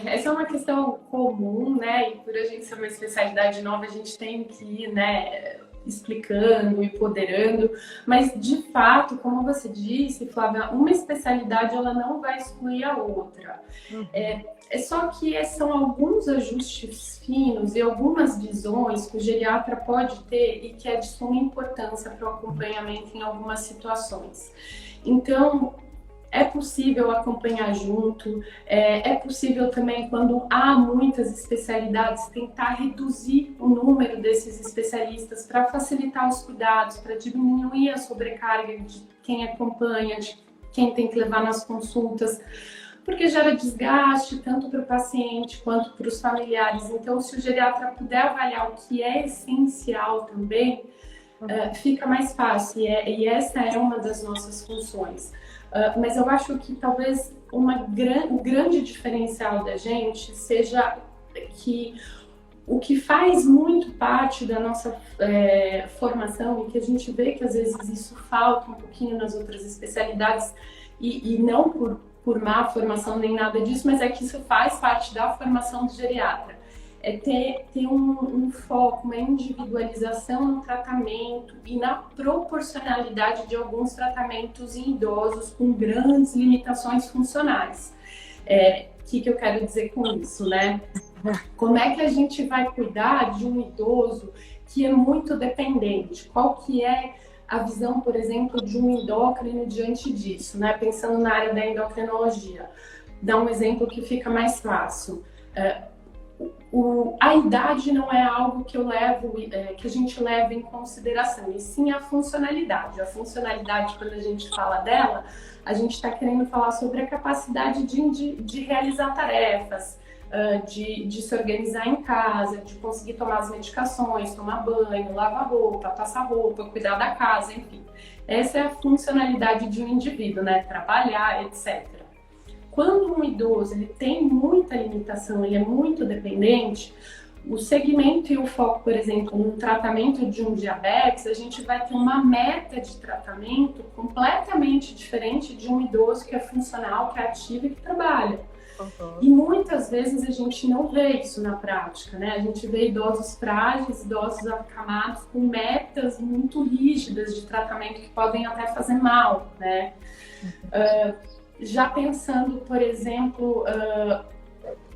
Essa é uma questão comum, né? E por a gente ser uma especialidade nova, a gente tem que ir, né, explicando, empoderando, mas de fato, como você disse, Flávia, uma especialidade ela não vai excluir a outra. É só que são alguns ajustes finos e algumas visões que o geriatra pode ter e que é de suma importância para o acompanhamento em algumas situações. Então, é possível acompanhar junto, é possível também, quando há muitas especialidades, tentar reduzir o número desses especialistas para facilitar os cuidados, para diminuir a sobrecarga de quem acompanha, de quem tem que levar nas consultas, porque gera desgaste tanto para o paciente quanto para os familiares. Então, se o geriatra puder avaliar o que é essencial também, fica mais fácil, e essa é uma das nossas funções. Mas eu acho que talvez o grande diferencial da gente seja que o que faz muito parte da nossa formação, e que a gente vê que às vezes isso falta um pouquinho nas outras especialidades, e não por má formação nem nada disso, mas é que isso faz parte da formação do geriatra. É ter um foco, uma individualização no tratamento e na proporcionalidade de alguns tratamentos em idosos com grandes limitações funcionais. O que eu quero dizer com isso, né? Como é que a gente vai cuidar de um idoso que é muito dependente? Qual que é a visão, por exemplo, de um endócrino diante disso, né? Pensando na área da endocrinologia. Dá um exemplo que fica mais fácil. A idade não é algo que que a gente leva em consideração, e sim a funcionalidade. A funcionalidade, quando a gente fala dela, a gente está querendo falar sobre a capacidade de realizar tarefas, de se organizar em casa, de conseguir tomar as medicações, tomar banho, lavar roupa, passar roupa, cuidar da casa, enfim. Essa é a funcionalidade de um indivíduo, né? Trabalhar, etc. Quando um idoso ele tem muita limitação, ele é muito dependente, o segmento e o foco, por exemplo, no tratamento de um diabetes, a gente vai ter uma meta de tratamento completamente diferente de um idoso que é funcional, que é ativo e que trabalha. E muitas vezes a gente não vê isso na prática, né? A gente vê idosos frágeis, idosos acamados com metas muito rígidas de tratamento que podem até fazer mal, né? Já pensando, por exemplo,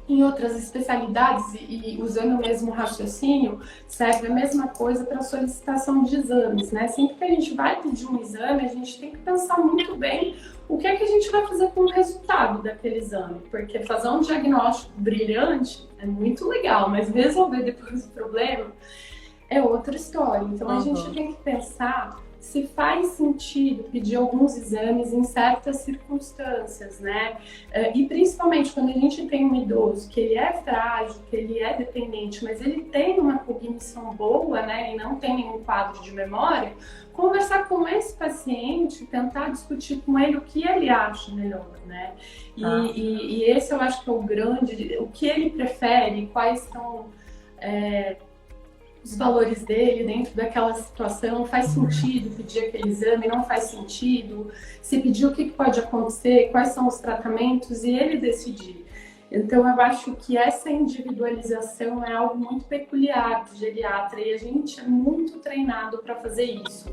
em outras especialidades e usando o mesmo raciocínio, serve a mesma coisa para a solicitação de exames, né? Sempre que a gente vai pedir um exame, a gente tem que pensar muito bem o que é que a gente vai fazer com o resultado daquele exame, porque fazer um diagnóstico brilhante é muito legal, mas resolver depois o problema é outra história. Então a gente tem que pensar se faz sentido pedir alguns exames em certas circunstâncias, né? E principalmente quando a gente tem um idoso que ele é frágil, que ele é dependente, mas ele tem uma cognição boa, né? E não tem nenhum quadro de memória, conversar com esse paciente, tentar discutir com ele o que ele acha melhor, né? E esse eu acho que é o grande, o que ele prefere, quais são os valores dele dentro daquela situação, faz sentido pedir aquele exame, não faz sentido, se pedir o que pode acontecer, quais são os tratamentos, e ele decidir. Então eu acho que essa individualização é algo muito peculiar do geriatra, e a gente é muito treinado para fazer isso.